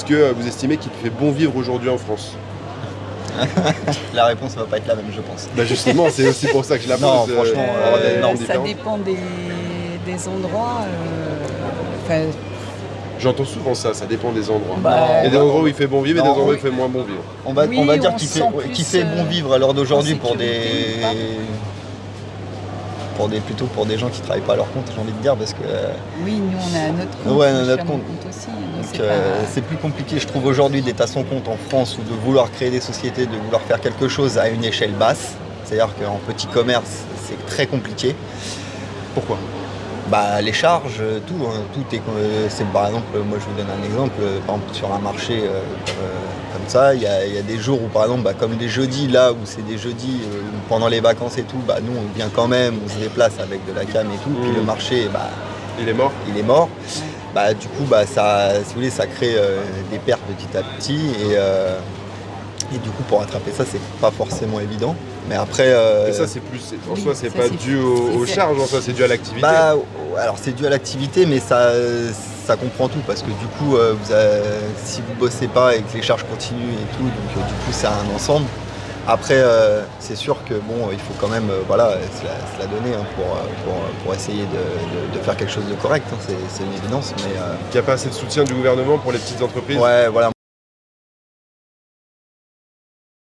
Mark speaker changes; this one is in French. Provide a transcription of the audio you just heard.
Speaker 1: Est-ce que vous estimez qu'il fait bon vivre aujourd'hui en France?
Speaker 2: La réponse va pas être la même, je pense.
Speaker 1: Bah justement, c'est aussi pour ça que je la pose.
Speaker 2: Non, franchement, non.
Speaker 3: Ça dépend des endroits. Enfin,
Speaker 1: J'entends souvent ça dépend des endroits.
Speaker 3: Bah,
Speaker 1: Il y a des endroits où il fait bon vivre et des
Speaker 2: non,
Speaker 1: endroits où
Speaker 2: oui.
Speaker 1: il fait moins bon vivre.
Speaker 2: On va
Speaker 3: Oui,
Speaker 2: dire
Speaker 3: on
Speaker 2: qu'il
Speaker 3: se
Speaker 2: fait,
Speaker 3: sent
Speaker 2: ouais,
Speaker 3: plus,
Speaker 2: qu'il fait bon vivre à l'heure d'aujourd'hui
Speaker 3: en sécurité,
Speaker 2: plutôt pour des gens qui travaillent pas à leur compte, j'ai envie de dire, parce que
Speaker 3: oui, nous on a notre compte.
Speaker 2: Ouais,
Speaker 3: moi, je
Speaker 2: notre
Speaker 3: suis à mon
Speaker 2: compte.
Speaker 3: aussi. Donc
Speaker 2: donc, c'est plus compliqué, je trouve, aujourd'hui d'être à son compte en France ou de vouloir créer des sociétés, de vouloir faire quelque chose à une échelle basse. C'est-à-dire qu'en petit commerce, c'est très compliqué.
Speaker 1: Pourquoi?
Speaker 2: Bah, les charges, tout est. C'est, par exemple, moi je vous donne un exemple, par exemple sur un marché comme ça, il y a des jours où, par exemple, comme les jeudis, là où c'est des jeudis où pendant les vacances et tout, nous on vient quand même, on se déplace avec de la cam et tout, puis le marché,
Speaker 1: Il est mort.
Speaker 2: il est mort. Du coup, ça, si vous voulez, ça crée des pertes petit à petit et du coup, pour rattraper ça, c'est pas forcément évident. Mais après.
Speaker 1: Mais ça, c'est plus. En
Speaker 3: oui,
Speaker 1: soi, c'est
Speaker 3: ça,
Speaker 1: pas
Speaker 3: c'est-
Speaker 1: dû aux
Speaker 3: c'est-
Speaker 1: charges, en soi, c'est dû à l'activité.
Speaker 2: Alors c'est dû à l'activité, mais ça comprend tout parce que du coup, si vous bossez pas et que les charges continuent et tout, donc du coup, c'est un ensemble. Après, c'est sûr que il faut quand même, se la donner pour essayer de faire quelque chose de correct. C'est une évidence, mais
Speaker 1: Il n'y a pas assez de soutien du gouvernement pour les petites entreprises.
Speaker 2: ouais, voilà.